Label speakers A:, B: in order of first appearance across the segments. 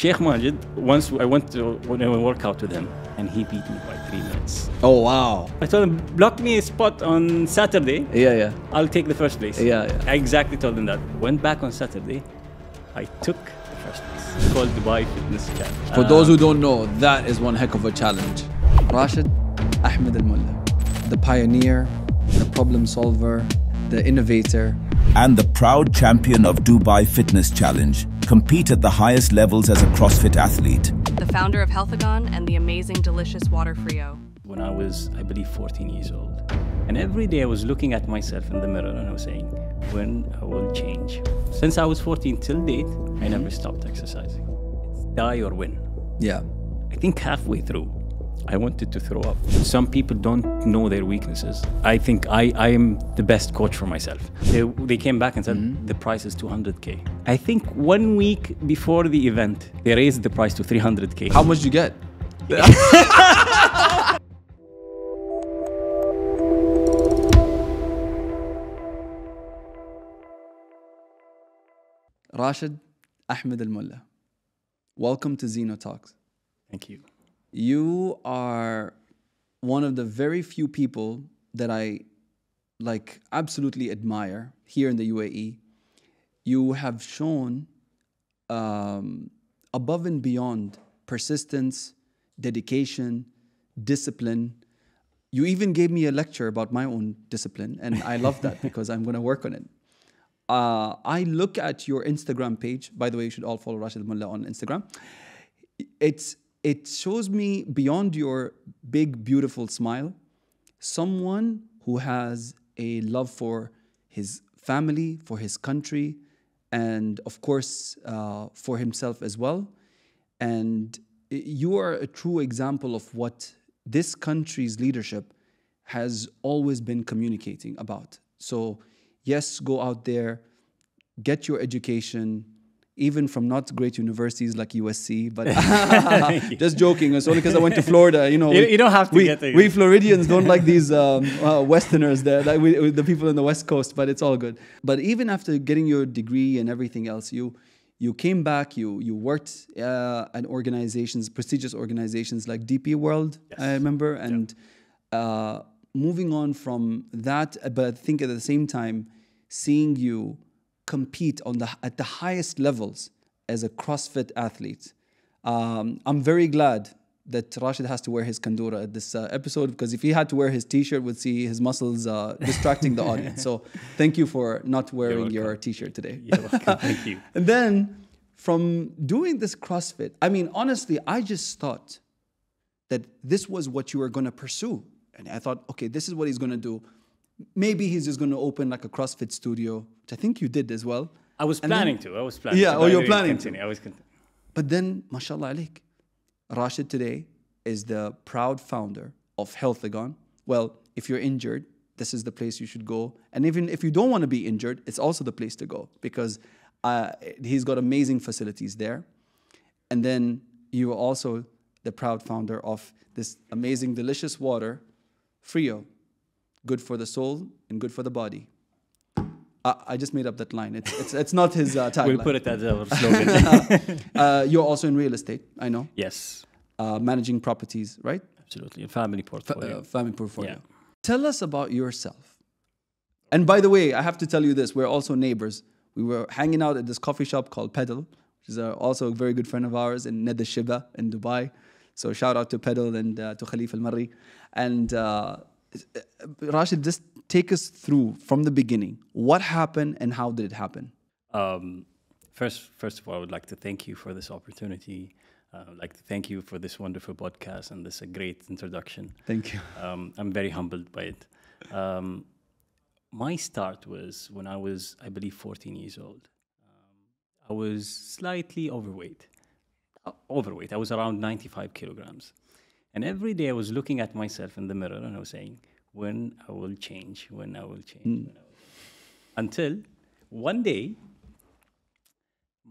A: Sheikh Majid, once I went to work out with him, and he beat me by 3 minutes.
B: Oh, wow.
A: I told him, block me a spot on Saturday.
B: Yeah.
A: I'll take the first place.
B: Yeah.
A: I exactly told him that. Went back on Saturday. I took the first place. It's called Dubai Fitness Challenge.
B: For those who don't know, that is one heck of a challenge. Rashed Ahmed Mulla, the pioneer, the problem solver, the innovator,
C: and the proud champion of Dubai Fitness Challenge, compete at the highest levels as a CrossFit athlete.
D: The founder of Healthagon and the amazing delicious water Frio.
A: When I was, I believe, 14 years old. And every day I was looking at myself in the mirror and I was saying, when I will change. Since I was 14 till date, I never stopped exercising. It's die or win.
B: Yeah.
A: I think halfway through, I wanted to throw up. Some people don't know their weaknesses. I think I am the best coach for myself. They came back and said, the price is 200K. I think 1 week before the event, they raised the price to 300K.
B: How much did you get? Rashed Ahmed Mulla, welcome to Zeno Talks.
A: Thank you.
B: You are one of the very few people that I absolutely admire here in the UAE. You have shown above and beyond persistence, dedication, discipline. You even gave me a lecture about my own discipline, and I love that because I'm going to work on it. I look at your Instagram page. By the way, you should all follow Rashed Mulla on Instagram. It shows me, beyond your big, beautiful smile, someone who has a love for his family, for his country, and of course, for himself as well. And you are a true example of what this country's leadership has always been communicating about. So, yes, go out there, get your education, even from not great universities like USC, but just joking. It's only because I went to Florida. You
A: don't have to get there.
B: We Floridians don't like these Westerners there, like the people in the West Coast, but it's all good. But even after getting your degree and everything else, you came back, you worked at organizations, prestigious organizations like DP World, yes. I remember, and moving on from that, but I think at the same time, seeing you compete at the highest levels as a CrossFit athlete. I'm very glad that Rashed has to wear his kandura at this episode, because if he had to wear his t-shirt, we'd see his muscles distracting the audience. So thank you for not wearing your t-shirt today.
A: You're welcome. Thank you.
B: And then from doing this CrossFit, I mean, honestly, I just thought that this was what you were going to pursue. And I thought, okay, this is what he's going to do. Maybe he's just going to open like a CrossFit studio, which I think you did as well.
A: I was planning to.
B: Yeah,
A: to,
B: you're planning to.
A: I was continuing.
B: But then, mashallah alaik, Rashed today is the proud founder of Healthagon. Well, if you're injured, this is the place you should go. And even if you don't want to be injured, it's also the place to go, because he's got amazing facilities there. And then you are also the proud founder of this amazing, delicious water, Frio. Good for the soul and good for the body. I just made up that line. It's not his tagline.
A: We'll put it as our slogan.
B: You're also in real estate, I know.
A: Yes.
B: Managing properties, right?
A: Absolutely. A family portfolio.
B: Family portfolio.
A: Yeah.
B: Tell us about yourself. And by the way, I have to tell you this. We're also neighbors. We were hanging out at this coffee shop called Pedal, which is also a very good friend of ours in Ned Shiba in Dubai. So shout out to Pedal and to Khalif Al-Marri. And Rashed, just take us through from the beginning. What happened and how did it happen?
A: First of all, I would like to thank you for this opportunity. I'd like to thank you for this wonderful podcast and this great introduction.
B: Thank you.
A: I'm very humbled by it. My start was when I was, I believe, 14 years old. I was slightly overweight. I was around 95 kilograms. And every day I was looking at myself in the mirror and I was saying, when I will change, when I will change. Until one day,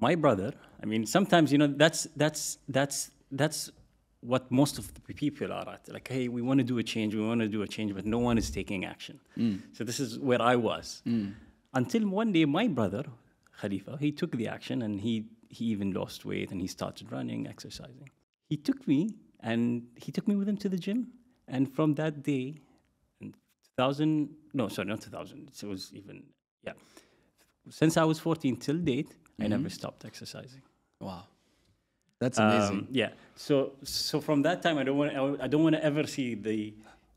A: my brother, I mean, sometimes, that's what most of the people are at. Like, hey, we want to do a change, but no one is taking action. So this is where I was. Until one day, my brother, Khalifa, he took the action and he he even lost weight and he started running, exercising. He took me with him to the gym. And from that day, in 2000, no, sorry, not 2000. It was even, yeah. Since I was 14 till date, I never stopped exercising.
B: Wow. That's amazing.
A: Yeah. So from that time, I don't want to ever see the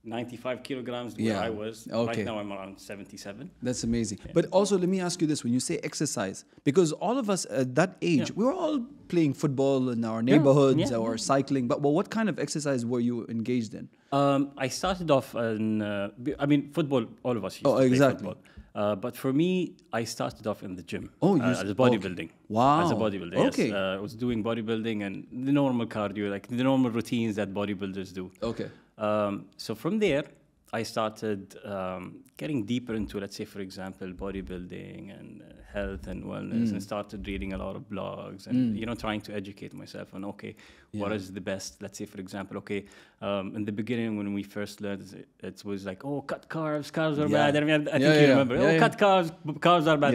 A: 95 kilograms where I was.
B: Okay.
A: Right now, I'm around 77.
B: That's amazing. Yeah. But also, let me ask you this: when you say exercise, because all of us at that age, we were all playing football in our neighborhoods or cycling. But what kind of exercise were you engaged in?
A: I started off in, football. All of us used to play football. But for me, I started off in the gym. As bodybuilding.
B: Wow.
A: As a bodybuilder, yes. I was doing bodybuilding and the normal cardio, like the normal routines that bodybuilders do.
B: Okay.
A: So from there, I started getting deeper into, let's say, for example, bodybuilding and health and wellness, and started reading a lot of blogs and, trying to educate myself on, what is the best, let's say, for example, in the beginning when we first learned, it was like, cut carbs are bad. I think you remember, cut carbs are bad.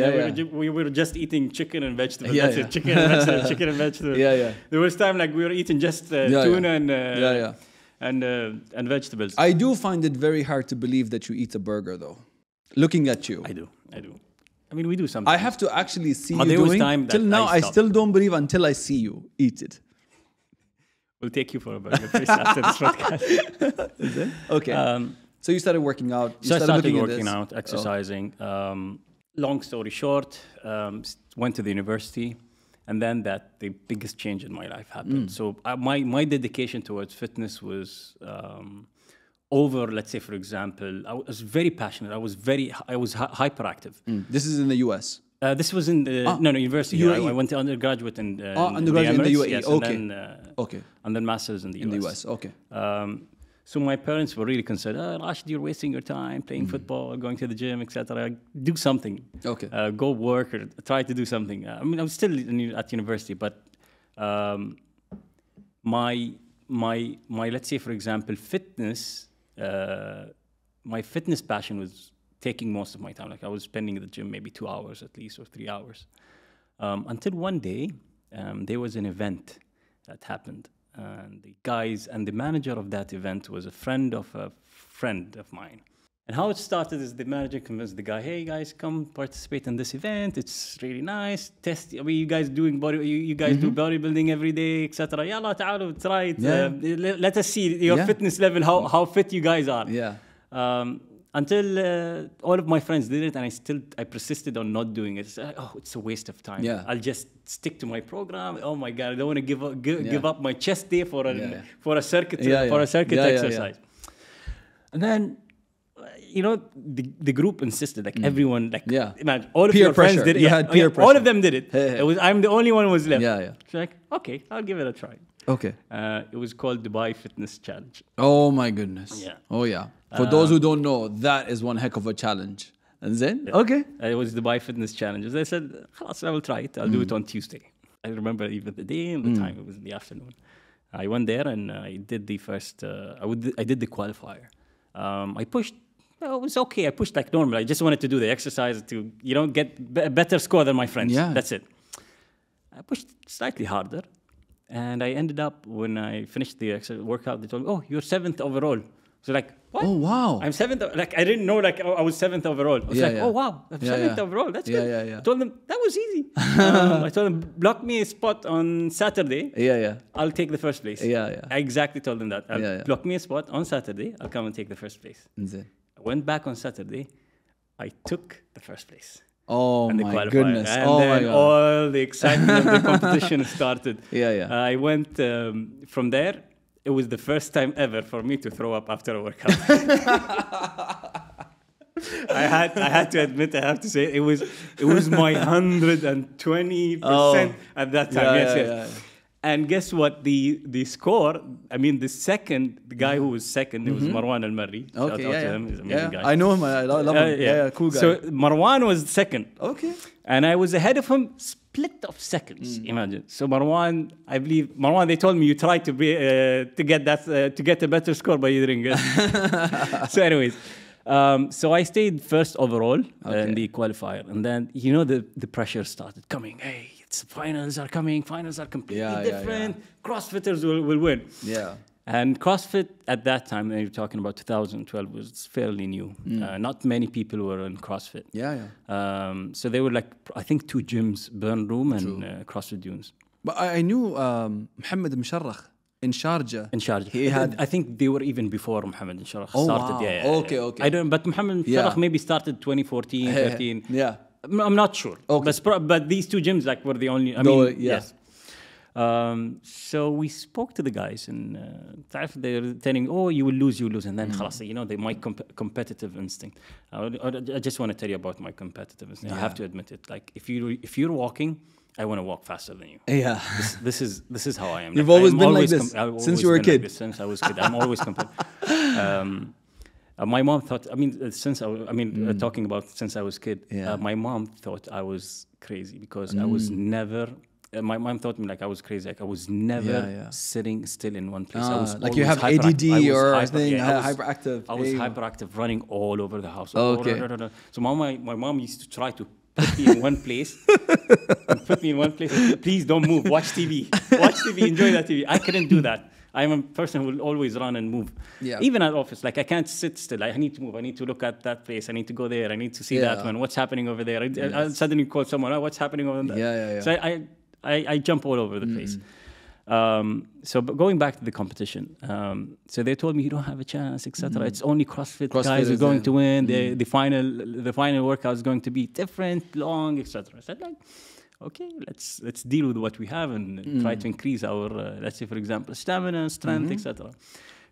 A: We were just eating chicken and vegetables. That's it, chicken and vegetables, chicken and vegetables. There was time like we were eating just tuna and vegetables.
B: I do find it very hard to believe that you eat a burger, though. Looking at you.
A: I do. I mean, we do something.
B: I have to actually see you doing. Till now, I still don't believe until I see you eat it.
A: We'll take you for a burger please, after this podcast.
B: Is it? Okay. So you started working out.
A: I started working out, exercising. Long story short, went to the university. And then the biggest change in my life happened. So my dedication towards fitness was over, let's say, for example, I was very passionate. I was hyperactive.
B: This is in the US?
A: This was in the, university.
B: UAE.
A: I went to undergraduate in
B: undergraduate in the UAE,
A: yes,
B: okay.
A: And then, and then master's in the US.
B: In the US, okay.
A: So my parents were really concerned. Rashed, you're wasting your time playing football, going to the gym, etc. Do something.
B: Okay.
A: Go work or try to do something. I mean, I was still at university, but my let's say, for example, fitness. My fitness passion was taking most of my time. Like I was spending at the gym maybe 2 hours at least or 3 hours. Until one day, there was an event that happened. And the guys and the manager of that event was a friend of mine. And how it started is the manager convinced the guy, hey guys, come participate in this event. It's really nice. You guys doing you guys do bodybuilding every day, etc. Yalla, ta'alu, try it. Let us see your fitness level, how fit you guys are.
B: Yeah.
A: Until all of my friends did it, and I persisted on not doing it. It's a waste of time.
B: Yeah.
A: I'll just stick to my program. Oh my God, I don't want to give up my chest day for a circuit exercise. And then, the group insisted, like everyone, like imagine all of
B: peer
A: your
B: pressure.
A: friends did it.
B: You had peer pressure.
A: All of them did it. I'm the only one who was left.
B: Yeah.
A: So like, okay, I'll give it a try.
B: Okay.
A: It was called Dubai Fitness Challenge.
B: Oh my goodness.
A: Yeah.
B: Oh yeah. For those who don't know, that is one heck of a challenge. And then, okay.
A: It was Dubai Fitness Challenge. As I said, I will try it. I'll do it on Tuesday. I remember even the day and the time. It was in the afternoon. I went there and I did the first. I did the qualifier. I pushed. Well, it was okay. I pushed like normal. I just wanted to do the exercise to get a better score than my friends.
B: Yeah.
A: That's it. I pushed slightly harder, and I ended up when I finished the workout. They told me, "Oh, you're 7th overall." So like, what?
B: Oh wow!
A: I'm 7th. Like I didn't know. Like I was 7th overall. I was oh wow, I'm 7th overall. That's good.
B: Yeah.
A: I told them that was easy. I told them block me a spot on Saturday.
B: Yeah.
A: I'll take the first place.
B: Yeah.
A: I exactly told them that. Block me a spot on Saturday. I'll come and take the first place. I went back on Saturday. I took the first place.
B: Oh my goodness!
A: And then all the excitement of the competition started.
B: Yeah.
A: I went from there. It was the first time ever for me to throw up after a workout. I had to admit, I have to say, it was my 120% at that time. Yes. And guess what? The score, I mean, the guy who was second, it was Marwan Al-Marri.
B: Okay,
A: Shout out to him. He's an amazing guy.
B: I know him. I love him. Yeah, cool guy.
A: So Marwan was second.
B: Okay.
A: And I was ahead of him, split of seconds. Imagine. So Marwan, I believe they told me you tried to get a better score, but you didn't get. So, anyways, so I stayed first overall in the qualifier, and then the pressure started coming. Hey, it's finals are coming. Finals are completely
B: Yeah, yeah,
A: different. CrossFitters will win.
B: Yeah.
A: And CrossFit at that time, and you're talking about 2012, was fairly new. Not many people were in CrossFit.
B: Yeah, yeah.
A: So they were like, I think 2 gyms, Burn Room and CrossFit Dunes.
B: But I knew Mohammed Musharrakh in Sharjah.
A: In Sharjah.
B: He had.
A: I think they were even before Mohammed Musharrakh
B: Oh,
A: started.
B: wow.
A: Yeah,
B: Okay, okay.
A: I don't, but Mohammed Musharrakh maybe started 2014, 13.
B: Yeah.
A: I'm not sure.
B: Okay.
A: But these 2 gyms like were the only. I
B: No,
A: mean,
B: yeah.
A: yes. So we spoke to the guys and they're telling, oh, you will lose, and then خلاص, you know, my competitive instinct. I just want to tell you about my competitive instinct. I have to admit it. Like if you're walking, I want to walk faster than you.
B: Yeah.
A: This is how I am.
B: You've
A: Like,
B: always
A: I'm
B: been like
A: always
B: this
A: I've
B: since
A: always
B: you were a
A: been like
B: kid.
A: this since I was a kid. I'm always competitive. My mom thought, I mean, talking about since I was a kid,
B: Yeah.
A: my mom thought I was crazy because I was never. My mom thought me like I was crazy. Like I was never sitting still in one place. I was
B: Like you have
A: always
B: ADD or
A: hyper,
B: thing,
A: yeah,
B: hyperactive.
A: I was
B: Ew.
A: hyperactive, running all over the house.
B: Okay.
A: So my mom used to try to put me in one place. And put me in one place. Please don't move. Watch TV. Watch TV. Enjoy that TV. I couldn't do that. I'm a person who will always run and move.
B: Yeah.
A: Even at office, like I can't sit still. I need to move. I need to look at that place. I need to go there. I need to see that one. What's happening over there? I suddenly call someone. Oh, what's happening over there?
B: Yeah.
A: So I jump all over the place. But going back to the competition, so they told me you don't have a chance, etc. It's only CrossFit guys who are going to win. The final workout is going to be different, long, etc. I said like, okay, let's deal with what we have and try to increase our, let's say for example, stamina, strength, etc.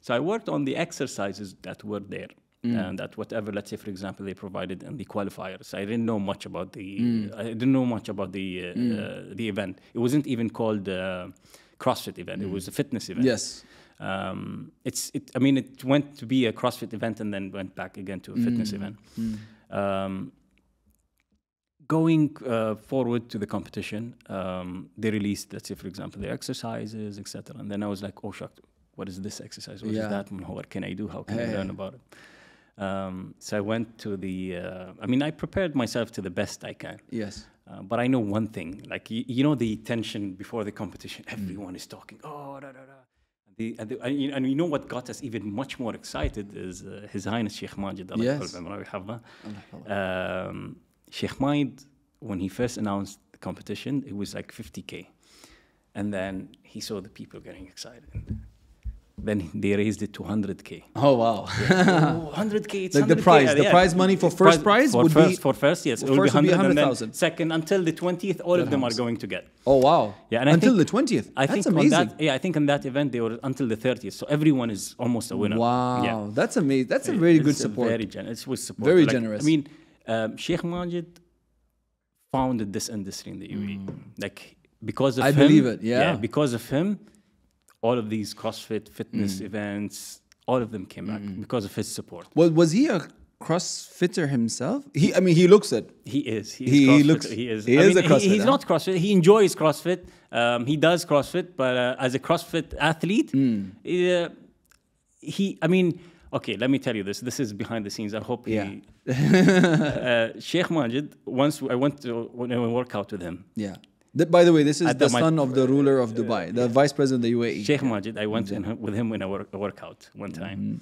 A: So I worked on the exercises that were there. And that whatever, let's say for example, they provided in the qualifiers. I didn't know much about the. I didn't know much about the event. It wasn't even called CrossFit event. It was a fitness event.
B: Yes.
A: It went to be a CrossFit event and then went back again to a fitness event. Going forward to the competition, they released, let's say for example, the exercises, etc. And then I was like, oh, shocked. What is this exercise? What is that? What can I do? How can I learn about it? So I went to the, I prepared myself to the best I can.
B: Yes.
A: But I know one thing, like, you know, the tension before the competition, everyone is talking, oh, da, da, da. And you know what got us even much more excited is His Highness Sheikh Majid.
B: Yes.
A: Sheikh Majid, when he first announced the competition, it was like 50K. And then he saw the people getting excited. Then they raised it to 100K.
B: Oh wow!
A: 100K. It's
B: like
A: 100K.
B: the prize, the prize money for first prize would be
A: for first, yes, it
B: will be
A: 100,000. Second, until the 20th, all of them are going to get.
B: Oh wow!
A: Yeah, and
B: until the 20th. That's amazing.
A: I think in that event they were until the 30th, so everyone is almost a winner.
B: Wow,
A: yeah.
B: That's amazing. That's a very good support.
A: Very generous. It was support.
B: Very generous.
A: I mean, Sheikh Majid founded this industry in the UAE. Like because of him,
B: believe it. Yeah,
A: because of him. All of these CrossFit fitness events, all of them came back because of his support.
B: Well, was he a CrossFitter himself? He looks it.
A: He is.
B: He looks.
A: He is.
B: He is a CrossFit.
A: He's not CrossFit. He enjoys CrossFit. He does CrossFit, but as a CrossFit athlete, okay, let me tell you this. This is behind the scenes. I hope Sheikh Majid, once I went to work out with him.
B: Yeah. By the way, this is the son of the ruler of Dubai, the vice president of the UAE.
A: Sheikh Majid, I went with him in a workout one time.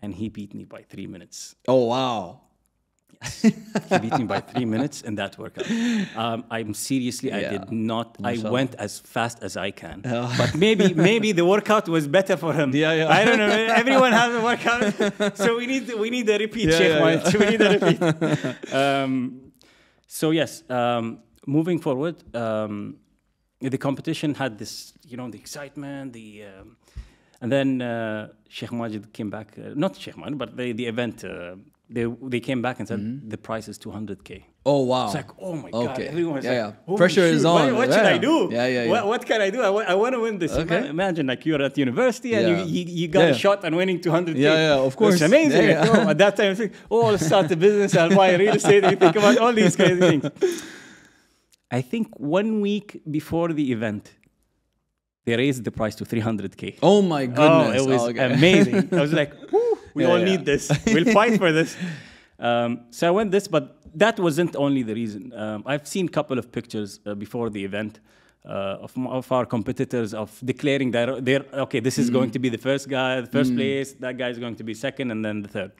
A: And he beat me by 3 minutes.
B: Oh, wow.
A: Yes. He beat me by 3 minutes in that workout. I'm seriously, I did not. I went as fast as I can. But maybe the workout was better for him.
B: Yeah.
A: I don't know. Everyone has a workout. So we need a repeat, Sheikh Majid. We need a repeat. So yes, moving forward, the competition had this, the excitement, and then Sheikh Majid came back. Not Sheikh Majid, but the event. They came back and said the price is 200K.
B: Oh wow!
A: It's like, oh my god! Everyone was like,
B: pressure is on.
A: What should I do?
B: Yeah.
A: What can I do? I want to win this.
B: Okay.
A: Imagine like you're at university and you got a shot on winning 200K.
B: Yeah, of course.
A: It's amazing. At that time, I think, I'll start a business. I'll buy real estate. You think about all these kind of things. I think 1 week before the event, they raised the price to 300K.
B: Oh my goodness!
A: Oh, it was amazing. I was like, we all need this. We'll fight for this. So I went this, but that wasn't only the reason. I've seen a couple of pictures before the event of our competitors of declaring that they're okay. This is going to be the first guy, the first place. That guy is going to be second, and then the third.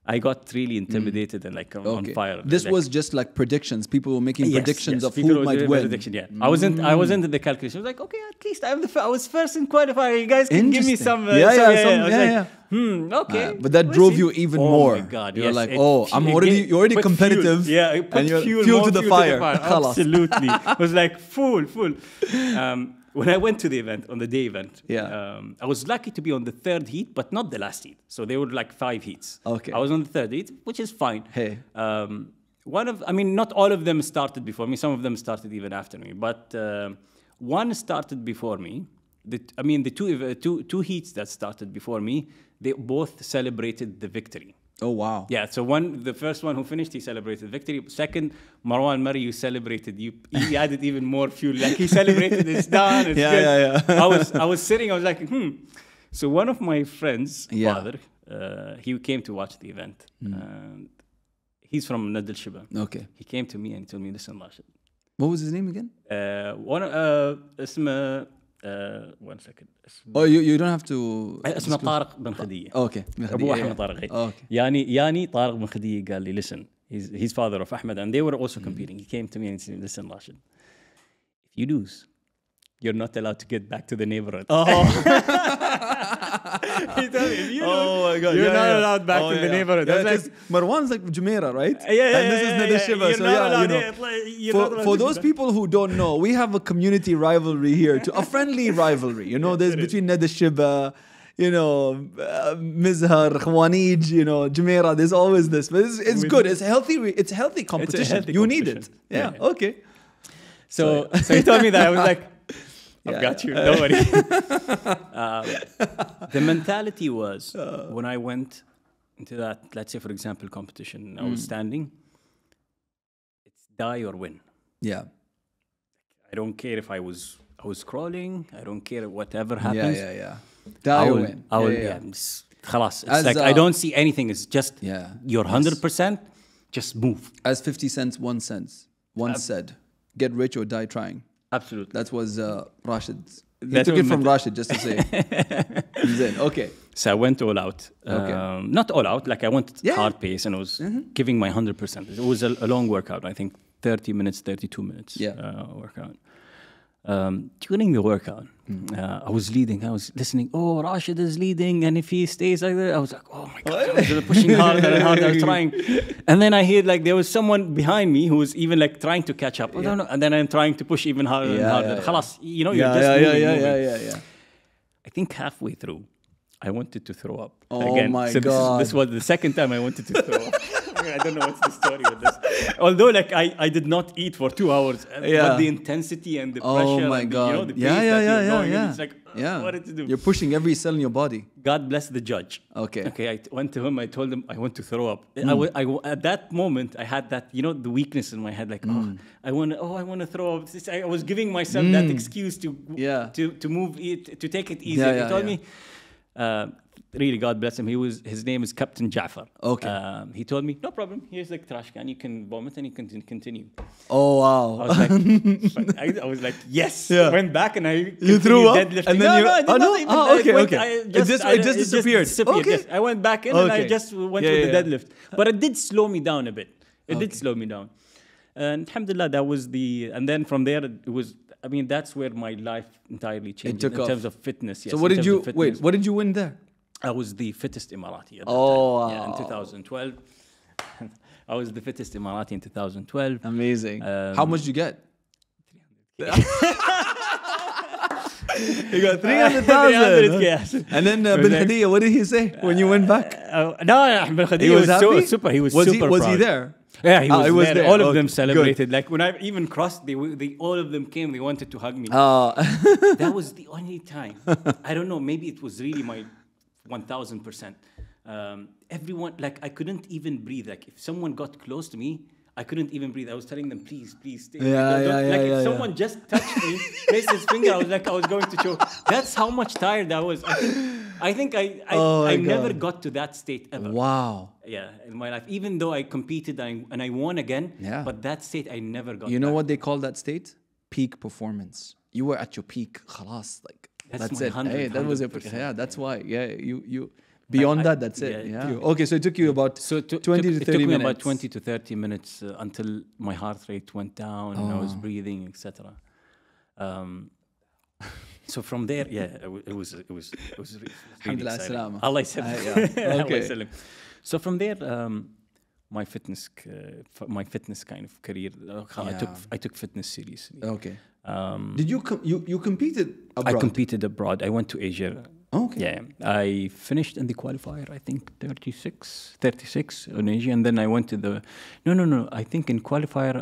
A: I got really intimidated and like on fire.
B: This
A: like,
B: was just like predictions. People were making predictions of
A: people
B: who might win.
A: Prediction, yeah. I wasn't in the calculation. I was like, okay, at least I was first in qualifier. You guys can give me some. Okay.
B: But that drove you even more.
A: Oh my God!
B: You're like, oh, you're already competitive.
A: Fuel. Yeah,
B: and you're fuel to the fire.
A: Absolutely. It was like full. When I went to the event, on the day event, I was lucky to be on the third heat, but not the last heat. So there were like 5 heats.
B: Okay.
A: I was on the third heat, which is fine.
B: Hey.
A: Not all of them started before me. Some of them started even after me. But one started before me. The two heats that started before me, they both celebrated the victory.
B: Oh, wow.
A: Yeah, so the first one who finished, he celebrated victory. Second, Marwan Murray, you celebrated. He added even more fuel. Like, he celebrated, it's done, it's good. I was sitting, I was like, So one of my friends' father, he came to watch the event. He's from Nad al-Shiba.
B: Okay.
A: He came to me and he told me, listen, Rashed.
B: What was his name again?
A: One second.
B: Oh, you don't have to.
A: اسمه طارق بن خدية.
B: Okay.
A: أبو أحمد طارق.
B: Okay.
A: يعني طارق بن خدية قال لي, listen, he's father of Ahmed, and they were also competing. He came to me and said, listen, Rashed, if you lose, you're not allowed to get back to the neighborhood.
B: Oh.
A: He told me, if you
B: oh my God.
A: You're not allowed back to the neighborhood.
B: Yeah, like, Marwan's like Jumeirah, right?
A: Yeah.
B: And this is Nad al-Shiba. So for those people who don't know, we have a community rivalry here, a friendly rivalry. There's between Nad al-Shiba, Mizhar, Khwanij, Jumeirah. There's always this, but it's good. It's healthy. It's healthy competition. You need it. Yeah. Okay.
A: So he told me that. I was like, I've got you. Don't worry. The mentality was when I went into that, let's say, for example, competition, I was standing, it's die or win.
B: Yeah.
A: I don't care if I was crawling. I don't care whatever happens.
B: Yeah. Die or win.
A: خلاص. It's like I don't see anything. It's just you're 100%. Just move.
B: As 50 cents once said, get rich or die trying.
A: Absolutely.
B: That was Rashed's. He took it from Rashed, just to say. Okay.
A: So I went all out. Not all out. Like I went hard pace and I was giving my 100%. It was a long workout. I think 30 minutes, 32 minutes workout. During the workout, I was leading. I was listening. Oh, Rashed is leading, and if he stays like that, I was like, oh my God, I was pushing harder and harder. I was trying, and then I hear like there was someone behind me who was even like trying to catch up. And then I'm trying to push even harder and harder. Khalas, you're just moving. I think halfway through, I wanted to throw up.
B: Oh my God!
A: This was the second time I wanted to throw up. I don't know what's the story with this. Although, like, I did not eat for 2 hours, but the intensity and the pressure,
B: my God.
A: The pace that you're going in, it's like, what did to do?
B: You're pushing every cell in your body.
A: God bless the judge. Okay, I went to him. I told him I want to throw up. At that moment, I had that, the weakness in my head, like, I want to throw up. I was giving myself that excuse to move it, to take it easy. He told me. Really, God bless him. His name is Captain Jafar.
B: Okay.
A: He told me, no problem. Here's the trash can. You can vomit and you can continue.
B: Oh wow!
A: I was like, yes. Yeah. Went back and
B: you threw up.
A: Deadlifting.
B: And then
A: okay.
B: It just disappeared.
A: Okay. Yes. I went back in and I just went with the deadlift. But it did slow me down a bit. It did slow me down. And alhamdulillah, that was and then from there it was. I mean, that's where my life entirely changed in terms of fitness. Yes,
B: so what did you What did you win there?
A: I was the fittest Emirati at that time. Yeah, in 2012. I was the fittest Emirati in 2012.
B: Amazing. How much did you get? 300K. You got 300,000.
A: Yes.
B: And then Bin Khadija, what did he say when you went back?
A: No, Bin Khadija was happy? Super. He was super proud.
B: Was he there?
A: Yeah, he was there. All of them celebrated. Good. Like when I even crossed, all of them came. They wanted to hug me. That was the only time. I don't know. Maybe it was really my 1,000%. Everyone, like I couldn't even breathe. Like if someone got close to me, I couldn't even breathe. I was telling them, please, please stay.
B: Yeah,
A: if someone just touched me, placed his finger, I was like, I was going to choke. That's how much tired I was. I think I never got to that state ever.
B: Wow.
A: Yeah, in my life. Even though I competed and I won again,
B: Yeah.
A: but that state I never got.
B: You know
A: back.
B: what they call that state? Peak performance. You were at your peak. Khalas, like that's
A: my
B: it.
A: 100,
B: Hey, that was it.
A: 100%,
B: Yeah, that's why. Yeah, you beyond that, that's it.
A: yeah.
B: Yeah. Okay, so it took you about 20 to 30
A: it took me
B: minutes.
A: about 20 to 30 minutes until my heart rate went down and I was breathing, etc. So from there, yeah, it was really
B: Alhamdulillah,
A: exciting.
B: salama.
A: Allah Yassalam.
B: Yeah.
A: Allah
B: Okay.
A: Yassalam. So from there, my fitness kind of career, I took fitness seriously.
B: Okay. Did you competed abroad?
A: I competed abroad. I went to Asia.
B: Okay.
A: Yeah, I finished in the qualifier, I think 36 in Asia, and then I went to the, no. I think in qualifier,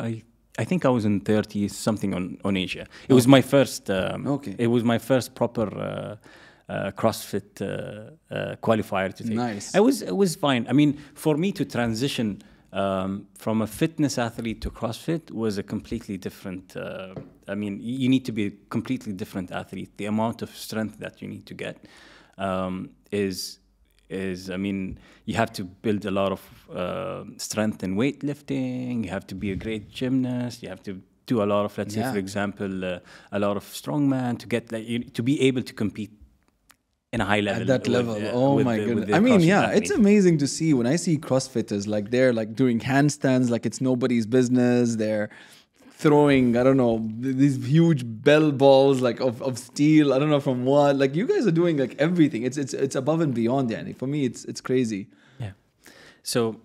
A: I think I was in 30 something on Asia. It was my first. It was my first proper CrossFit qualifier to take.
B: Nice.
A: It was fine. I mean, for me to transition from a fitness athlete to CrossFit was a completely different. I mean, you need to be a completely different athlete. The amount of strength that you need to get is I mean, you have to build a lot of strength in weightlifting. You have to be a great gymnast. You have to do a lot of, let's say, for example, a lot of strongman to get to be able to compete in a high level.
B: At that level, my goodness.
A: with the
B: I mean,
A: CrossFit
B: yeah,
A: athlete.
B: it's amazing to see when I see CrossFitters, like they're like doing handstands like it's nobody's business. They're throwing, I don't know, these huge bell balls like of steel. I don't know from what. Like you guys are doing like everything. It's above and beyond, Yani. For me, it's crazy.
A: Yeah. So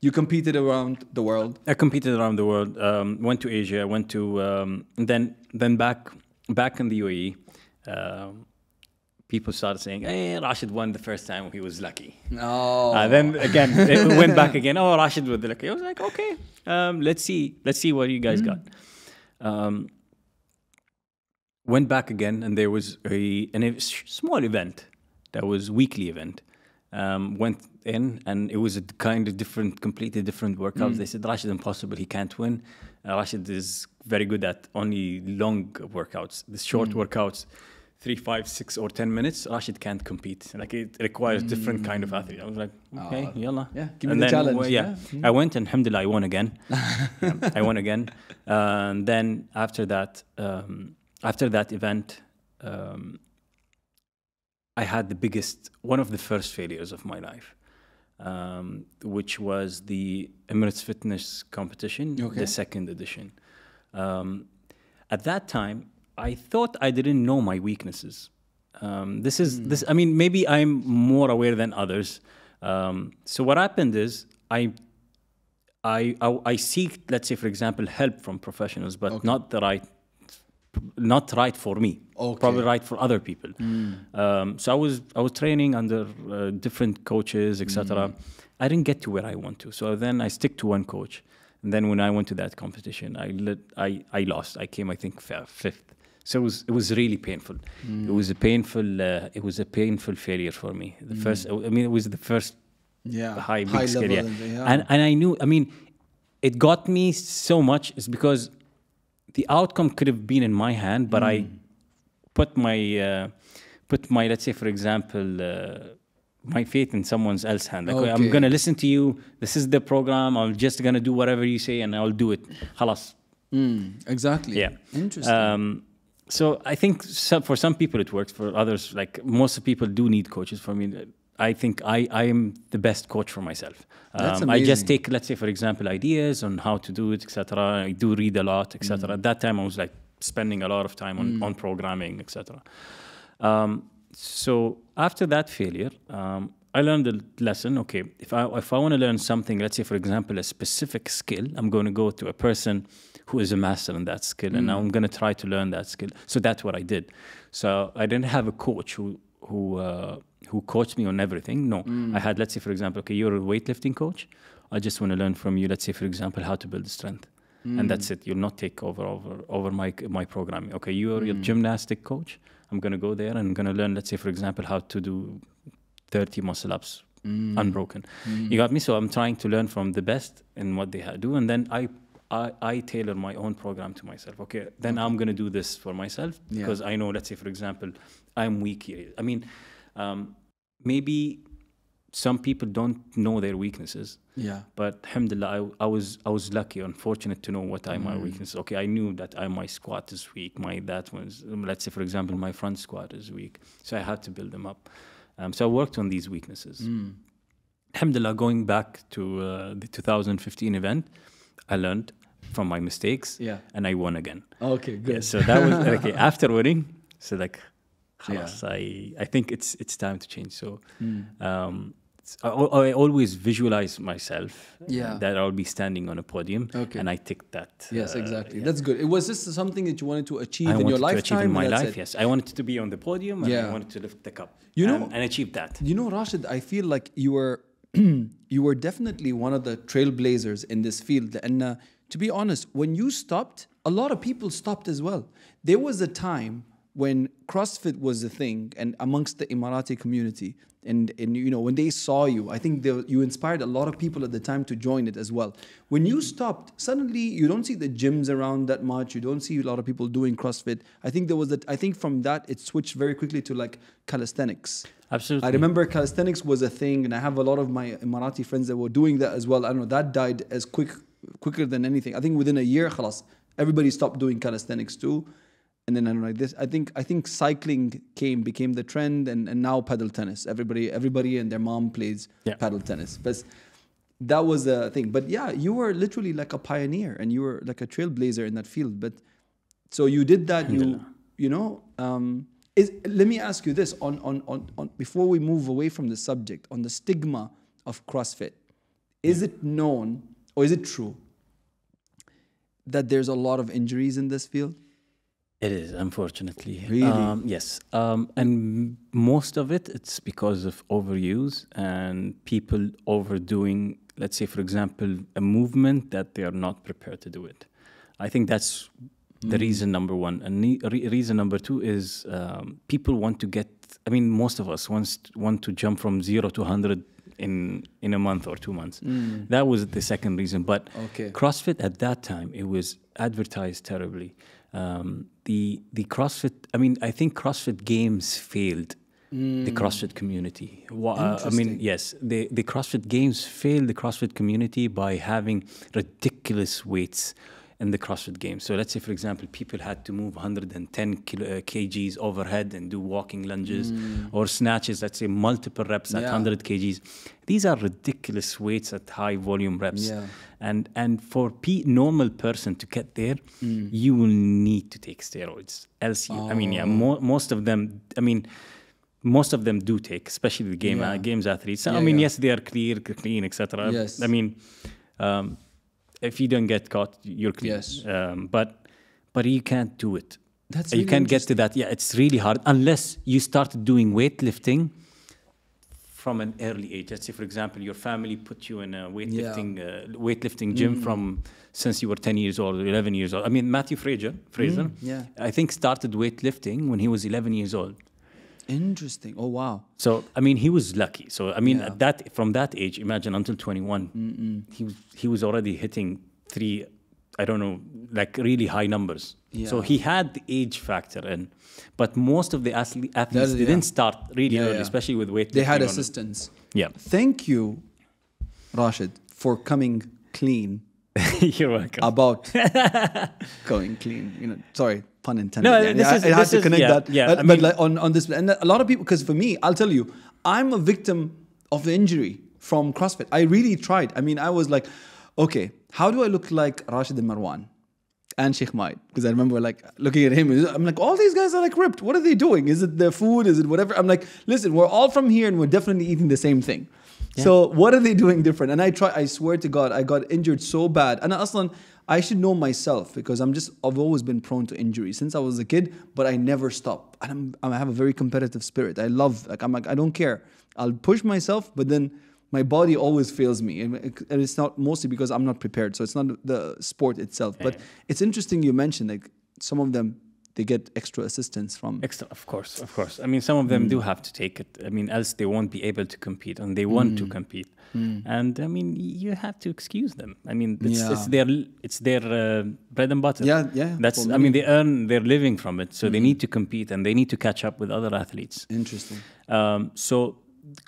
B: you competed around the world.
A: I competed around the world. Went to Asia. Went to and then back in the UAE. People started saying, "Hey, Rashed won the first time. He was lucky."
B: Oh.
A: Then again, it went back again. Oh, Rashed was lucky. I was like, okay, let's see what you guys got. Went back again, and there was a small event that was weekly event. Went in, and it was a kind of completely different workouts. They said, Rashed, impossible. He can't win. Rashed is very good at only long workouts. The short workouts. 3, 5, 6, or 10 minutes, Rashed can't compete. Like it requires different kind of athlete. I was like, okay, yalla.
B: Yeah, give me the challenge.
A: I went and alhamdulillah, I won again. I won again. And then after that event, I had one of the first failures of my life, which was the Emirates Fitness competition, the second edition. At that time, I thought I didn't know my weaknesses. I mean, maybe I'm more aware than others. So what happened is I seek, let's say, for example, help from professionals, but not right for me. Probably right for other people. So I was training under different coaches, etc. I didn't get to where I want to. So then I stick to one coach. And then when I went to that competition, I lost. I came, I think, fifth. So it was really painful. It was a painful failure for me. The first, I mean, it was the first high big scale. Yeah. And I knew. I mean, it got me so much is because the outcome could have been in my hand, but I put my let's say, for example, my faith in someone else's hand. Like, I'm gonna listen to you. This is the program. I'm just gonna do whatever you say, and I'll do it. Khalas.
B: Exactly.
A: Yeah.
B: Interesting.
A: So I think for some people it works. For others, like most people do need coaches. For me, I think I am the best coach for myself.
B: That's amazing.
A: I just take, let's say, for example, ideas on how to do it, etc. I do read a lot, etc. At that time, I was like spending a lot of time on programming, etc. So after that failure, I learned the lesson. Okay, if I want to learn something, let's say, for example, a specific skill, I'm going to go to a person who is a master in that skill, and now I'm going to try to learn that skill. So that's what I did. So I didn't have a coach who coached me on everything. No, I had, let's say, for example, okay, you're a weightlifting coach. I just want to learn from you, let's say, for example, how to build strength. And that's it. You'll not take over my programming. Okay, you're your gymnastic coach. I'm going to go there and I'm going to learn, let's say, for example, how to do 30 muscle ups unbroken. You got me? So I'm trying to learn from the best in what they do, and then I tailor my own program to myself. Okay, then I'm gonna do this for myself because I know. Let's say, for example, I'm weak here. I mean, maybe some people don't know their weaknesses.
B: Yeah.
A: But alhamdulillah, I was lucky, unfortunate to know what are my weaknesses. Okay, I knew that my squat is weak. Let's say, for example, my front squat is weak. So I had to build them up. So I worked on these weaknesses. Alhamdulillah, going back to the 2015 event, I learned from my mistakes.
B: Yeah.
A: And I won again.
B: Okay, good.
A: Yeah, so that was okay. After winning, so like, I think it's time to change. So I always visualize myself that I'll be standing on a podium, and I tick that.
B: Yes, exactly. That's good. It was this something that you wanted to achieve
A: in
B: your lifetime?
A: Achieve in my life, yes. I wanted to be on the podium, and I wanted to lift the cup, and achieve that.
B: You know, Rashed, I feel like you were you were definitely one of the trailblazers in this field. And to be honest, when you stopped, a lot of people stopped as well. There was a time when CrossFit was a thing, and amongst the Emirati community, and you know, when they saw you, I think you inspired a lot of people at the time to join it as well. When you stopped, suddenly you don't see the gyms around that much. You don't see a lot of people doing CrossFit. I think there was that. I think from that it switched very quickly to like calisthenics.
A: Absolutely.
B: I remember calisthenics was a thing, and I have a lot of my Emirati friends that were doing that as well. I don't know, that died as quicker than anything. I think within a year, khalas, everybody stopped doing calisthenics too. And then I don't know, this. I think cycling became the trend, and now paddle tennis. Everybody and their mom plays paddle tennis. But that was a thing. But yeah, you were literally like a pioneer, and you were like a trailblazer in that field. But so you did that. You know. Let me ask you this: on before we move away from the subject, on the stigma of CrossFit, is it known or is it true that there's a lot of injuries in this field?
A: It is, unfortunately.
B: Really?
A: Yes. And most of it's because of overuse and people overdoing, let's say, for example, a movement that they are not prepared to do it. I think that's the reason number one. And reason number two is people want to get, I mean, most of us want to jump from 0 to 100 in a month or 2 months. That was the second reason. But CrossFit at that time, it was advertised terribly. The CrossFit, I mean, I think CrossFit Games failed the CrossFit community. I mean, yes, the CrossFit Games failed the CrossFit community by having ridiculous weights in the CrossFit Games. So let's say, for example, people had to move 110 kgs overhead and do walking lunges or snatches, let's say multiple reps at 100 kgs. These are ridiculous weights at high volume reps.
B: Yeah.
A: And for normal person to get there, you will need to take steroids. Else, I mean, most of them, I mean, most of them do take, especially the games athletes. I mean, yes, they are clean, etc.
B: Yes.
A: I mean, if you don't get caught, you're clean.
B: Yes.
A: But you can't do it.
B: That's
A: you
B: really
A: can't get to that. Yeah, it's really hard unless you start doing weightlifting from an early age. Let's say, for example, your family put you in a weightlifting gym from since you were 10 years old or 11 years old. I mean, Matthew Fraser, I think started weightlifting when he was 11 years old.
B: Interesting. Oh, wow.
A: So, I mean, he was lucky. So, I mean, from that age, imagine until 21, he was already hitting I don't know, like really high numbers. Yeah. So he had the age factor in. But most of the athletes didn't start really early, especially with weightlifting.
B: They had assistance.
A: Yeah.
B: Thank you, Rashed, for coming clean.
A: You're welcome.
B: About going clean. You know, sorry, pun intended.
A: No,
B: I had to connect that.
A: Yeah,
B: but like on this, and a lot of people, because for me, I'll tell you, I'm a victim of the injury from CrossFit. I really tried. I mean, I was like, okay, how do I look like Rashed and Marwan and Sheikh Maid? Because I remember like looking at him, I'm like, all these guys are like ripped. What are they doing? Is it their food? Is it whatever? I'm like, listen, we're all from here and we're definitely eating the same thing. Yeah. So what are they doing different? And I swear to God, I got injured so bad. And I should know myself because I've always been prone to injury since I was a kid, but I never stop. And I have a very competitive spirit. I'm like, I don't care. I'll push myself, but then my body always fails me. And it's not mostly because I'm not prepared. So it's not the sport itself. But it's interesting you mentioned like some of them they get extra assistance from.
A: Extra, of course, of course. I mean, some of them do have to take it. I mean, else they won't be able to compete, and they want to compete. And I mean, you have to excuse them. I mean, it's their bread and butter.
B: Yeah, yeah.
A: That's. I mean, they earn their living from it, so they need to compete and they need to catch up with other athletes.
B: Interesting.
A: So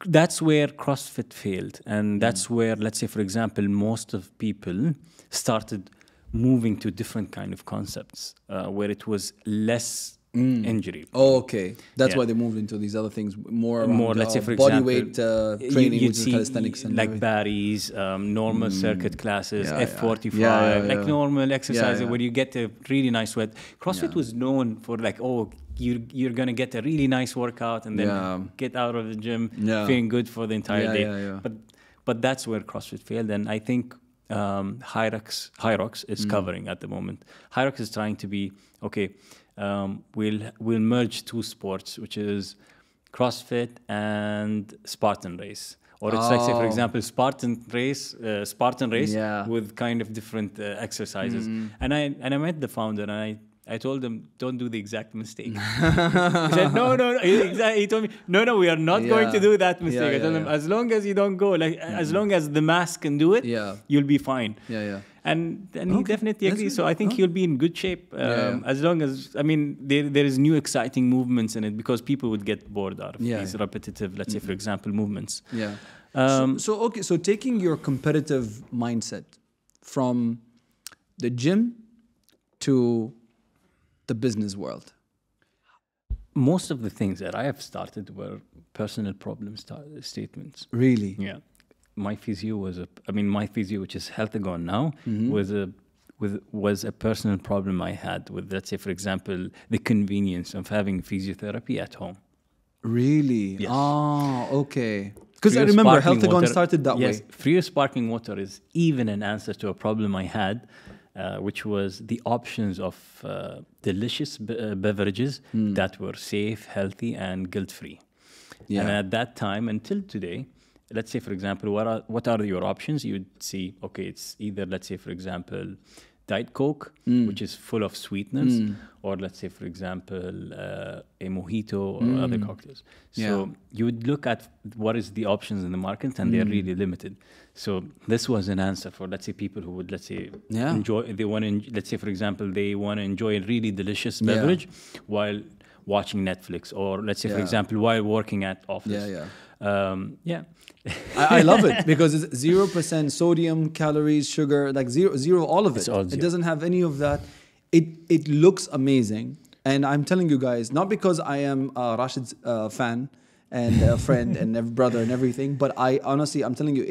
A: that's where CrossFit failed, and that's where, let's say, for example, most of people started moving to different kind of concepts where it was less injury.
B: Oh, okay. That's why they moved into these other things more around,
A: let's say, for
B: body
A: example,
B: weight training,
A: you'd
B: which is
A: see
B: calisthenics and
A: like
B: everything.
A: Barry's, normal circuit classes,
B: Yeah,
A: F45, like normal exercises
B: yeah.
A: where you get a really nice sweat. CrossFit was known for like, oh, you're gonna get a really nice workout and then get out of the gym feeling good for the entire day. But that's where CrossFit failed, and I think Hyrox is covering at the moment. Hyrox is trying to be okay. We'll merge two sports, which is CrossFit and Spartan race, or it's like, say, for example, Spartan race with kind of different exercises. And I met the founder, and I told him, don't do the exact mistake. He said, no. He told me, no, we are not going to do that mistake. I told him, as long as you don't go, like as long as the mass can do it, you'll be fine. And he definitely agrees. So I think he'll be in good shape as long as, I mean, there is new exciting movements in it, because people would get bored out of these repetitive, let's say, for example, movements.
B: So taking your competitive mindset from the gym to the business world.
A: Most of the things that I have started were personal problem statements.
B: Really?
A: Yeah. My physio, which is Healthagon now, was a personal problem I had with, let's say, for example, the convenience of having physiotherapy at home.
B: Really?
A: Yes.
B: Ah, okay. Because I remember Healthagon started that way.
A: Free sparkling water is even an answer to a problem I had, which was the options of delicious beverages that were safe, healthy, and guilt-free. And at that time, until today, let's say, for example, what are your options? You would see, okay, it's either, let's say, for example, Diet Coke, which is full of sweeteners, or let's say, for example, a mojito or other cocktails. So you would look at what is the options in the market, and they're really limited. So this was an answer for, let's say, people who would, let's say, enjoy. They want to, let's say, for example, they want to enjoy a really delicious beverage while watching Netflix, or let's say, for example, while working at office.
B: I love it because it's 0% sodium, calories, sugar, like zero, all of it. It doesn't have any of that. It looks amazing. And I'm telling you guys, not because I am Rashed's fan and a friend and brother and everything, but I honestly, I'm telling you,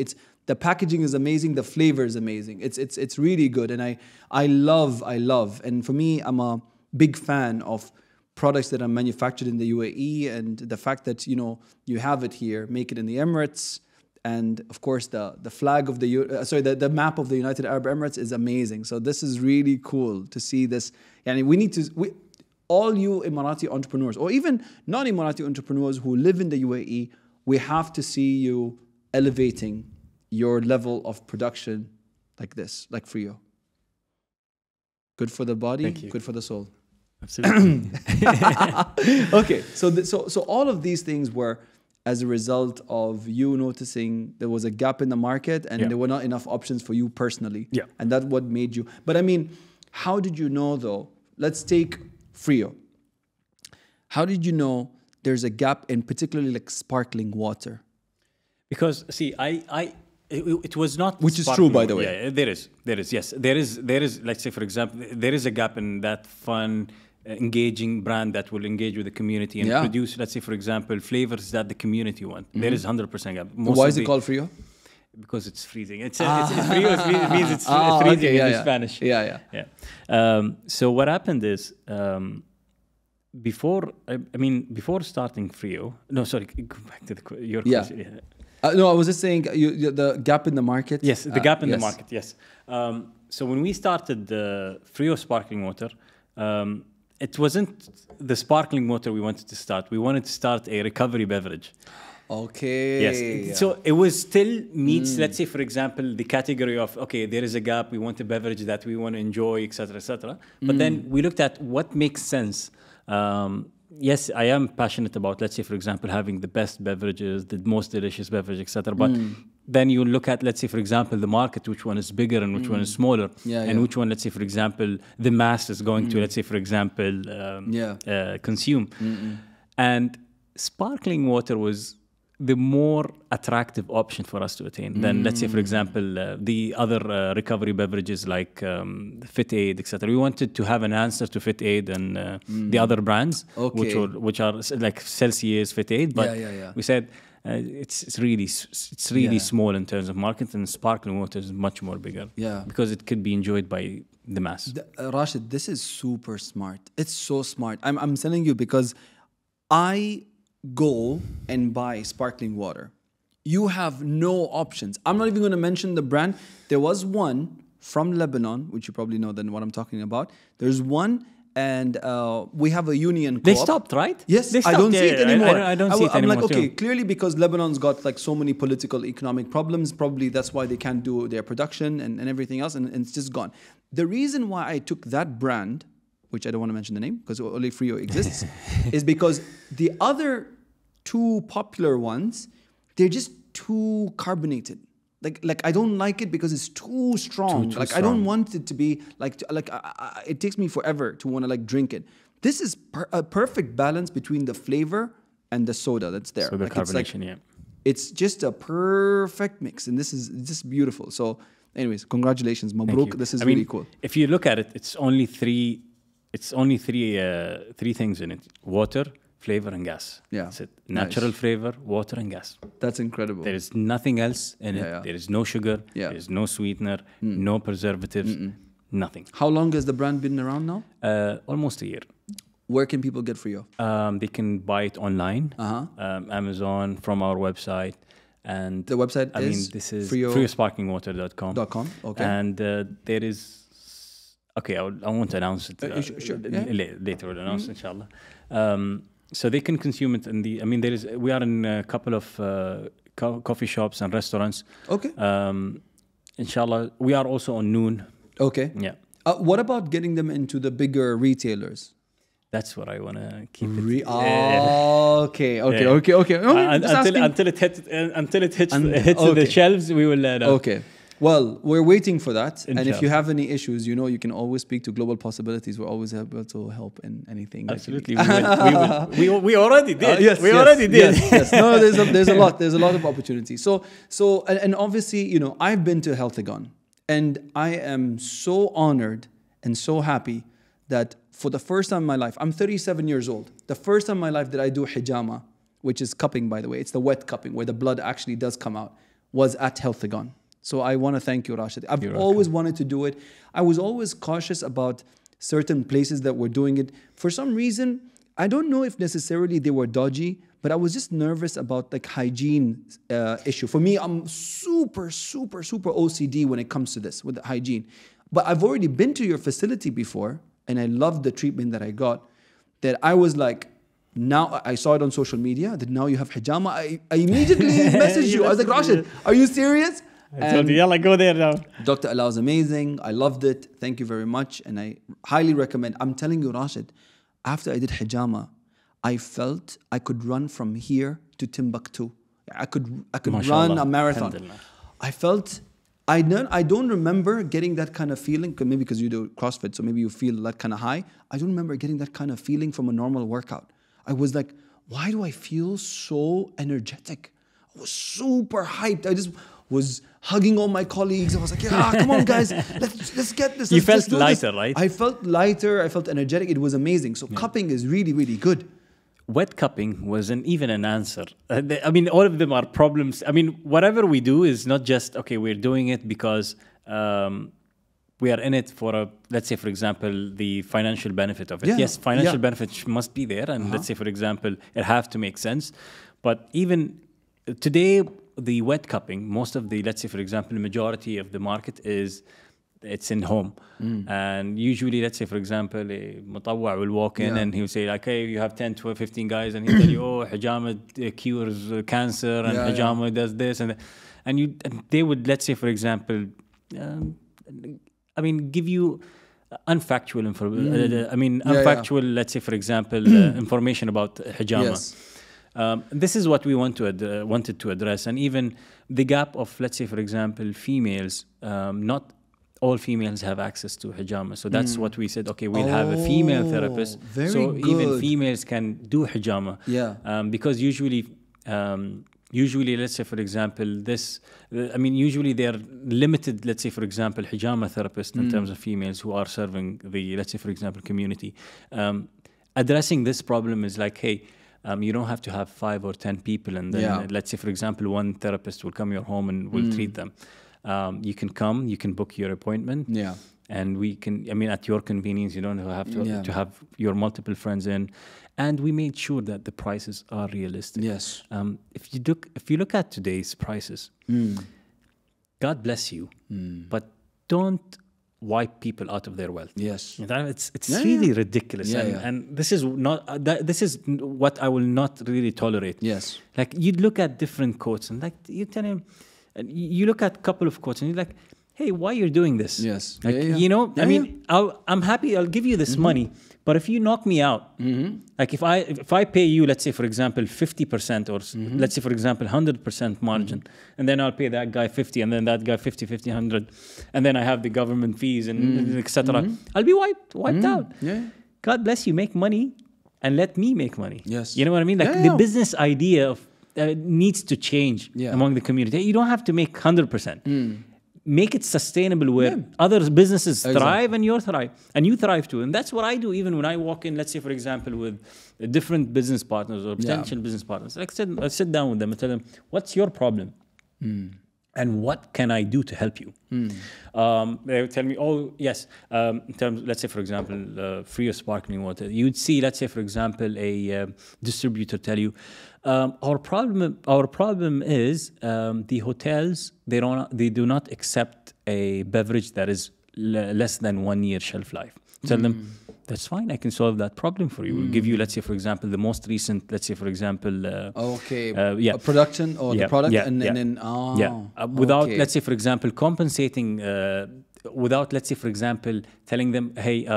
B: the packaging is amazing, the flavor is amazing. It's really good. And I love, and for me, I'm a big fan of products that are manufactured in the UAE, and the fact that, you have it here, make it in the Emirates, and of course the flag of the map of the United Arab Emirates is amazing. So this is really cool to see this. And all you Emirati entrepreneurs, or even non-Emirati entrepreneurs who live in the UAE, we have to see you elevating your level of production like this, like Frio. Good for the body, good for the soul.
A: Absolutely.
B: Okay, so all of these things were as a result of you noticing there was a gap in the market and there were not enough options for you personally. And that's what made you. But I mean, how did you know though? Let's take Frio. How did you know there's a gap in particularly like sparkling water?
A: Because see, it was not,
B: which is true, by the way.
A: Yeah, there is, yes, there is. Let's say, for example, there is a gap in that fun, engaging brand that will engage with the community and produce, let's say, for example, flavors that the community want. There is 100% gap.
B: Why is it called Frio?
A: Because it's freezing. It's Frio. It means it's freezing in Spanish. So what happened is, before starting Frio. No, sorry. Go back to your question.
B: No, I was just saying the gap in the market.
A: Yes, the gap in the market, yes. So when we started the Frio sparkling water, it wasn't the sparkling water we wanted to start. We wanted to start a recovery beverage.
B: Okay.
A: Yes.
B: Yeah.
A: So it was still meets, let's say, for example, the category of, okay, there is a gap, we want a beverage that we want to enjoy, etc., etc. But then we looked at what makes sense. Yes, I am passionate about, let's say, for example, having the best beverages, the most delicious beverage, etc. But then you look at, let's say, for example, the market, which one is bigger and which one is smaller, and which one, let's say, for example, the mass is going to, let's say, for example, consume. And sparkling water was the more attractive option for us to attain than, let's say, for example, the other recovery beverages like Fit Aid, etc. We wanted to have an answer to Fit Aid and the other brands, which are like Celsius, Fit Aid. But we said it's really small in terms of market, and sparkling water is much more bigger. Because it could be enjoyed by the mass.
B: Rashed, this is super smart. It's so smart. I'm telling you, because I go and buy sparkling water. You have no options. I'm not even going to mention the brand. There was one from Lebanon, which you probably know than what I'm talking about. There's one, and we have a union co-op.
A: They stopped, right?
B: Yes,
A: they stopped.
B: I don't see it anymore.
A: I don't see it anymore.
B: I'm like, okay, clearly because Lebanon's got like so many political, economic problems, probably that's why they can't do their production and everything else, and it's just gone. The reason why I took that brand, which I don't want to mention the name because only Frio exists, is because the other two popular ones, they're just too carbonated. Like I don't like it because it's too strong. I don't want it to be it takes me forever to want to like drink it. This is a perfect balance between the flavor and the soda that's there.
A: So the carbonation,
B: it's just a perfect mix, and this is just beautiful. So, anyways, congratulations, Mabruk. This is really cool.
A: If you look at it, it's only three things in it: water, flavor, and gas. That's it. Natural flavor, water, and gas.
B: That's incredible.
A: There is nothing else in it. There is no sugar. There is no sweetener, no preservatives, nothing.
B: How long has the brand been around now?
A: Almost a year.
B: Where can people get Frio?
A: They can buy it online, Amazon, from our website. And
B: the website is?
A: This is friosparklingwater.com.
B: Okay.
A: And there is... Okay, I won't announce it.
B: Sure.
A: Later we'll announce, inshallah. So they can consume it in the... we are in a couple of coffee shops and restaurants.
B: Okay.
A: Inshallah, we are also on Noon.
B: Okay.
A: Yeah.
B: What about getting them into the bigger retailers?
A: That's what I want to keep it.
B: Okay. No,
A: until it hits the shelves, we will let
B: Okay. Well, we're waiting for that. Inshallah. And if you have any issues, you can always speak to Global Possibilities. We're always able to help in anything.
A: Absolutely. We already did.
B: We already did. Yes. No, there's a lot of opportunity. So obviously, I've been to Healthagon, and I am so honored and so happy that for the first time in my life, I'm 37 years old. The first time in my life that I do hijama, which is cupping, by the way, it's the wet cupping where the blood actually does come out, was at Healthagon. So I want to thank you, Rashed. I've always wanted to do it. I was always cautious about certain places that were doing it. For some reason, I don't know if necessarily they were dodgy, but I was just nervous about like hygiene issue. For me, I'm super OCD when it comes to this, with the hygiene. But I've already been to your facility before, and I loved the treatment that I got, that I was like, now I saw it on social media, that now you have hijama. I immediately messaged you. I was like, Rashed, are you serious?
A: I told you, yalla, go there now.
B: Dr. Allah was amazing. I loved it. Thank you very much. And I highly recommend. I'm telling you, Rashed, after I did hijama, I felt I could run from here to Timbuktu. I could run a marathon. I felt, I don't remember getting that kind of feeling, maybe because you do CrossFit, so maybe you feel that kind of high. I don't remember getting that kind of feeling from a normal workout. I was like, why do I feel so energetic? I was super hyped. I just was hugging all my colleagues. I was like, yeah, come on, guys, let's get this.
A: You felt lighter, right?
B: I felt lighter. I felt energetic. It was amazing. So cupping is really, really good.
A: Wet cupping wasn't even an answer. All of them are problems. Whatever we do is not just, okay, we're doing it because we are in it for let's say, for example, the financial benefit of it.
B: Yeah.
A: Yes, financial benefit must be there. And let's say, for example, it have to make sense. But even today, the wet cupping, most of the, let's say, for example, the majority of the market is it's in home. And usually, let's say, for example, a mutawwa will walk in and he will say, like, hey, you have 10, 12, 15 guys, and he'll tell you, oh, hijama cures cancer, and hijama does this. And they would, let's say, for example, give you unfactual information. Unfactual, let's say, for example, information about hijama.
B: Yes.
A: This is what we wanted to address, and even the gap of, let's say, for example, females. Not all females have access to hijama, so that's what we said. Okay, we'll have a female therapist, so
B: very
A: even
B: good.
A: females can do hijama.
B: Yeah.
A: Because usually, let's say, for example, usually they're limited. Let's say, for example, hijama therapists in terms of females who are serving the, let's say, for example, community. Addressing this problem is like, hey. You don't have to have 5 or 10 people, and then let's say, for example, one therapist will come your home and will treat them. You can come, you can book your appointment, and we can. At your convenience, you don't have to have your multiple friends in, and we made sure that the prices are realistic.
B: Yes.
A: If you look at today's prices, God bless you, but don't wipe people out of their wealth.
B: Yes.
A: It's really ridiculous. And this is not this is what I will not really tolerate.
B: Yes.
A: Like, you'd look at different quotes, and like you tell him, you look at a couple of quotes and you're like, hey, why you're doing this?
B: Yes.
A: Like, I'm happy, I'll give you this money, but if you knock me out, like if I pay you, let's say, for example, 50%, or let's say, for example, 100% margin, and then I'll pay that guy 50, and then that guy 50, 100, and then I have the government fees and etc. I'll be wiped out.
B: Yeah.
A: God bless you, make money and let me make money.
B: Yes.
A: You know what I mean? Like, the business idea of needs to change among the community. You don't have to make 100%. Make it sustainable where other businesses thrive and you thrive too. And that's what I do even when I walk in, let's say, for example, with different business partners or potential business partners. Like, I sit down with them and tell them, what's your problem? And what can I do to help you? They would tell me, oh, yes, in terms, let's say, for example, free of sparkling water. You'd see, let's say, for example, a distributor tell you, our problem is the hotels, they do not accept a beverage that is less than 1 year shelf life. Tell them, that's fine, I can solve that problem for you. We'll give you, let's say, for example, the most recent, let's say, for example...
B: production or the product, and then...
A: Without, let's say, for example, compensating... without, let's say, for example, telling them, hey,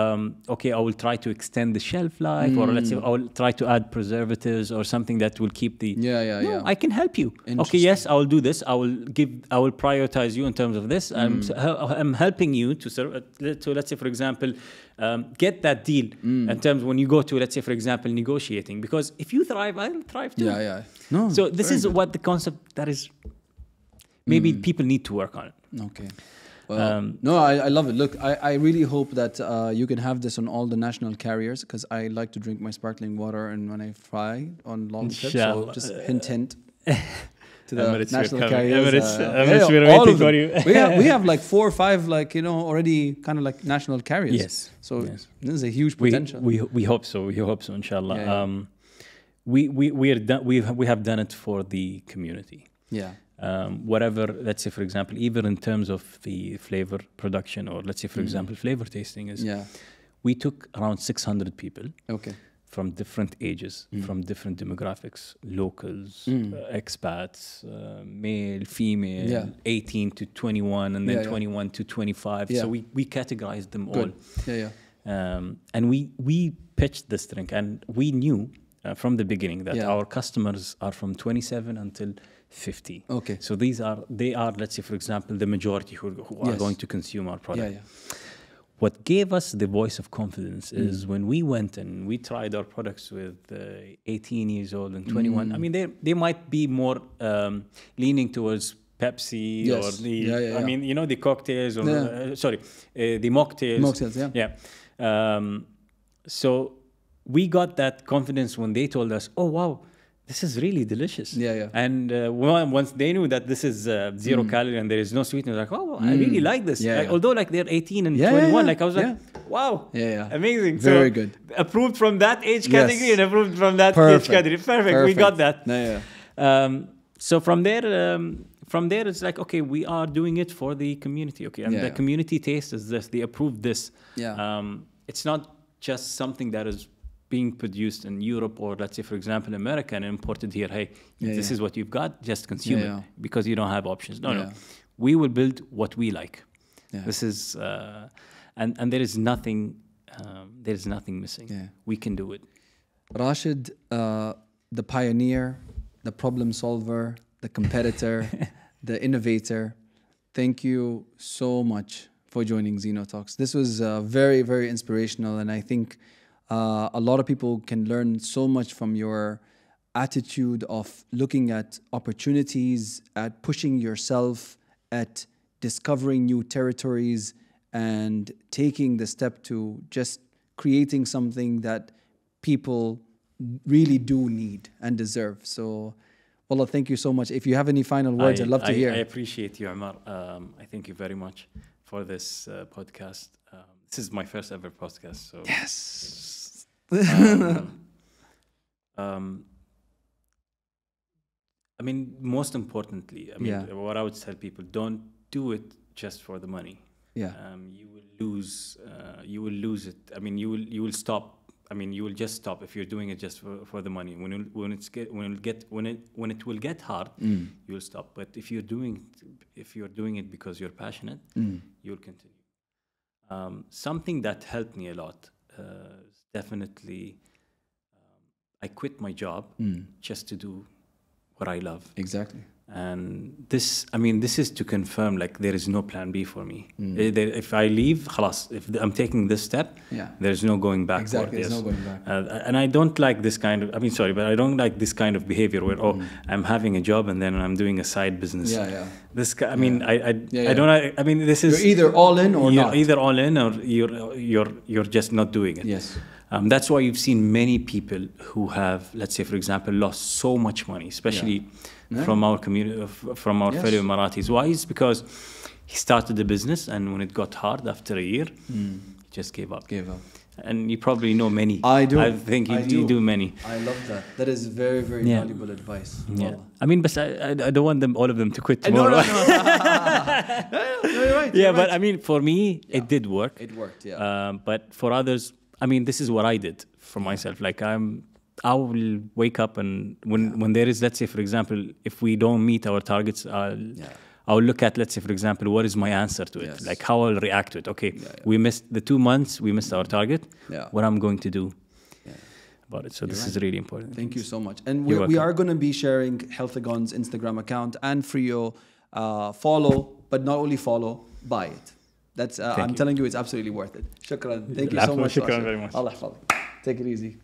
A: okay, I will try to extend the shelf life, or let's say I will try to add preservatives or something that will keep the... I can help you. Okay, yes, I will do this. I will prioritize you in terms of this. I'm helping you to let's say, for example, get that deal in terms when you go to, let's say, for example, negotiating. Because if you thrive, I'll thrive too.
B: No,
A: so this is what the concept that is... Maybe people need to work on it.
B: Okay. Well, I love it. Look, I really hope that you can have this on all the national carriers, because I like to drink my sparkling water and when I fly on long trips. So just hint to the
A: Emirates,
B: national
A: carriers.
B: Emirates,
A: we're
B: all
A: waiting
B: of
A: for
B: them.
A: you.
B: we have like 4 or 5 already kind of like national carriers.
A: Yes.
B: So this is a huge potential.
A: We hope so. We hope so, inshallah. We have done it for the community.
B: Yeah.
A: Whatever, let's say, for example, even in terms of the flavor production, or let's say, for example, flavor tasting is, we took around 600 people from different ages, from different demographics, locals, expats, male, female, 18 to 21, and then 21 to 25. So we categorized them all. And we pitched this drink, and we knew from the beginning that our customers are from 27 until 50. Okay. So they are, let's say, for example, the majority who are going to consume our product. What gave us the voice of confidence is when we went and we tried our products with 18 years old and 21. I mean, they might be more leaning towards Pepsi or the, I mean, you know, the cocktails or, the mocktails.
B: Mocktails,
A: so we got that confidence when they told us, oh, wow, this is really delicious. And once they knew that this is 0 calorie and there is no sweetener, like, oh, I really like this. Although like they're 18 and 21, like I was like, wow, amazing.
B: Very good.
A: Approved from that age category and approved from that age category. Perfect. We got that. So from there, from there, it's like, okay, we are doing it for the community, okay? And the community taste is this, they approve this.
B: Yeah.
A: It's not just something that is being produced in Europe or, let's say, for example, America and imported here. Hey, this is what you've got, just consume it because you don't have options. No. We will build what we like. Yeah. This is, and there is nothing missing. Yeah. We can do it.
B: Rashed, the pioneer, the problem solver, the competitor, the innovator, thank you so much for joining Zeno Talks. This was very, very inspirational, and I think a lot of people can learn so much from your attitude of looking at opportunities, at pushing yourself, at discovering new territories, and taking the step to just creating something that people really do need and deserve. So, Wallah, thank you so much. If you have any final words, I'd love to hear.
A: I appreciate you, Amar. I thank you very much for this podcast. This is my first ever podcast. So
B: yes.
A: I mean, most importantly, I mean, what I would tell people, don't do it just for the money.
B: Yeah.
A: You will lose. You will lose it. I mean, you will stop. I mean, you will just stop if you're doing it just for the money. When it will get hard, you will stop. But if you're doing it because you're passionate, you'll continue. Something that helped me a lot is definitely I quit my job just to do what I love.
B: Exactly.
A: And this, I mean, this is to confirm, like, there is no plan B for me. If I leave, khalas, if I'm taking this step, there's no going back.
B: Exactly, there's no going back.
A: And I don't like this kind of, I mean, sorry, but I don't like this kind of behavior where, I'm having a job and then I'm doing a side business. This, I mean, I don't, I mean, this is...
B: You're either all in or
A: you're
B: not.
A: either all in or you're just not doing it.
B: Yes.
A: That's why you've seen many people who have, let's say, for example, lost so much money, especially from our community, from our fellow Emiratis. Why? It's because he started the business, and when it got hard after a year, he just gave up. And you probably know many.
B: I do.
A: I think you do many.
B: I love that. That is very, very valuable advice.
A: Yeah. I mean, but I don't want all of them to quit tomorrow.
B: No. You're right.
A: Yeah, but I mean, for me, it did work.
B: It worked, yeah.
A: But for others, I mean, this is what I did for myself. Like, I will wake up, and when there is, let's say, for example, if we don't meet our targets, I'll look at, let's say, for example, what is my answer to it? Like, how I'll react to it. Okay, we missed the 2 months, we missed our target. What I'm going to do about it. So this is really important.
B: Thank you so much. And we are going to be sharing Healthagon's Instagram account and Frio. Follow, but not only follow, buy it. That's I'm telling you, it's absolutely worth it. Shukran. Thank you so much.
A: Shukran very much.
B: Allah Take it easy.